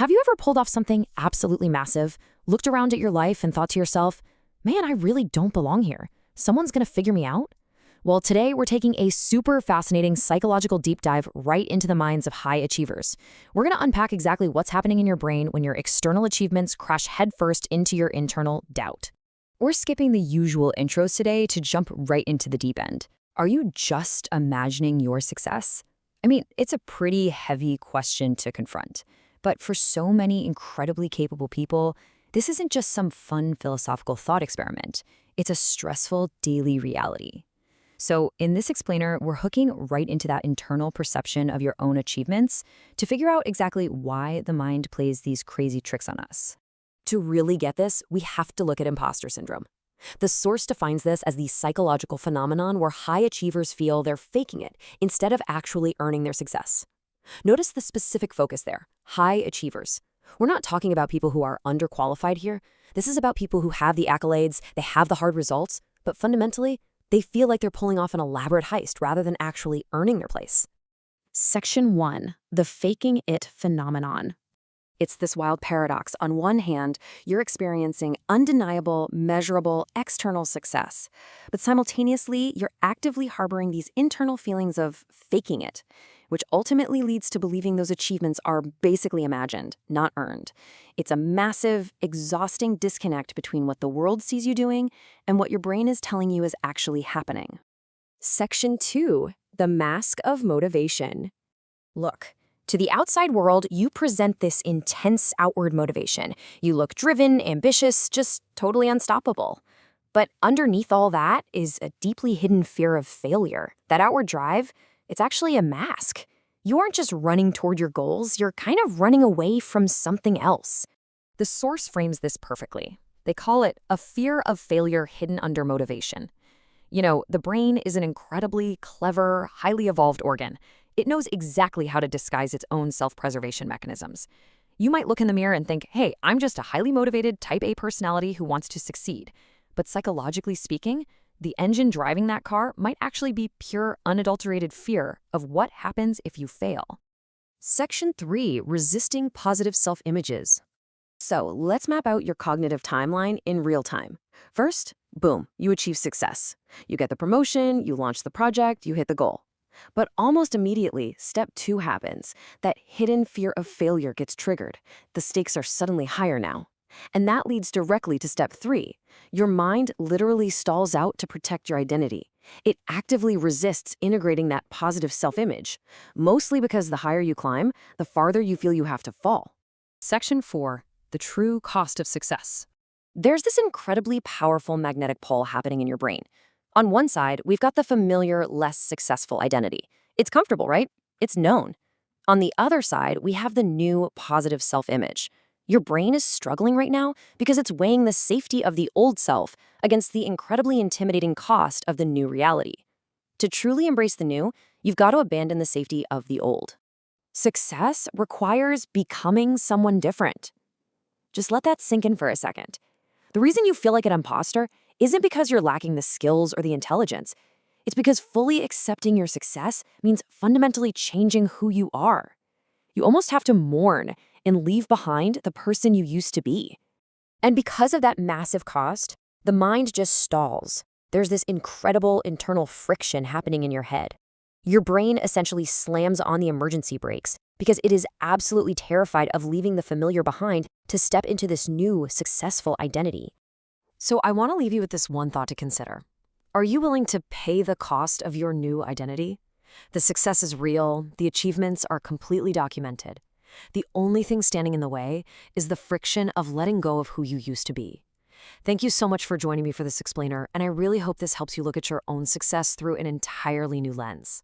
Have you ever pulled off something absolutely massive, looked around at your life and thought to yourself, man, I really don't belong here. Someone's gonna figure me out? Well, today we're taking a super fascinating psychological deep dive right into the minds of high achievers. We're gonna unpack exactly what's happening in your brain when your external achievements crash headfirst into your internal doubt. We're skipping the usual intros today to jump right into the deep end. Are you just imagining your success? I mean, it's a pretty heavy question to confront. But for so many incredibly capable people, this isn't just some fun philosophical thought experiment. It's a stressful daily reality. So in this explainer, we're hooking right into that internal perception of your own achievements to figure out exactly why the mind plays these crazy tricks on us. To really get this, we have to look at imposter syndrome. The source defines this as the psychological phenomenon where high achievers feel they're faking it instead of actually earning their success. Notice the specific focus there, high achievers. We're not talking about people who are underqualified here. This is about people who have the accolades, they have the hard results, but fundamentally, they feel like they're pulling off an elaborate heist rather than actually earning their place. Section 1. The faking it phenomenon. It's this wild paradox. On one hand, you're experiencing undeniable, measurable, external success. But simultaneously, you're actively harboring these internal feelings of faking it, which ultimately leads to believing those achievements are basically imagined, not earned. It's a massive, exhausting disconnect between what the world sees you doing and what your brain is telling you is actually happening. Section 2. The mask of motivation. Look. To the outside world, you present this intense outward motivation. You look driven, ambitious, just totally unstoppable. But underneath all that is a deeply hidden fear of failure. That outward drive, it's actually a mask. You aren't just running toward your goals, you're kind of running away from something else. The source frames this perfectly. They call it a fear of failure hidden under motivation. You know, the brain is an incredibly clever, highly evolved organ. It knows exactly how to disguise its own self-preservation mechanisms. You might look in the mirror and think, hey, I'm just a highly motivated type A personality who wants to succeed. But psychologically speaking, the engine driving that car might actually be pure, unadulterated fear of what happens if you fail. Section 3. Resisting positive self-images. So let's map out your cognitive timeline in real time. First, boom, you achieve success. You get the promotion, you launch the project, you hit the goal. But almost immediately, step 2 happens. That hidden fear of failure gets triggered. The stakes are suddenly higher now. And that leads directly to step 3. Your mind literally stalls out to protect your identity. It actively resists integrating that positive self-image, mostly because the higher you climb, the farther you feel you have to fall. Section 4. The true cost of success. There's this incredibly powerful magnetic pull happening in your brain. On one side, we've got the familiar, less successful identity. It's comfortable, right? It's known. On the other side, we have the new positive self-image. Your brain is struggling right now because it's weighing the safety of the old self against the incredibly intimidating cost of the new reality. To truly embrace the new, you've got to abandon the safety of the old. Success requires becoming someone different. Just let that sink in for a second. The reason you feel like an imposter isn't because you're lacking the skills or the intelligence. It's because fully accepting your success means fundamentally changing who you are. You almost have to mourn and leave behind the person you used to be. And because of that massive cost, the mind just stalls. There's this incredible internal friction happening in your head. Your brain essentially slams on the emergency brakes because it is absolutely terrified of leaving the familiar behind to step into this new, successful identity. So I want to leave you with this one thought to consider. Are you willing to pay the cost of your new identity? The success is real, the achievements are completely documented. The only thing standing in the way is the friction of letting go of who you used to be. Thank you so much for joining me for this explainer, and I really hope this helps you look at your own success through an entirely new lens.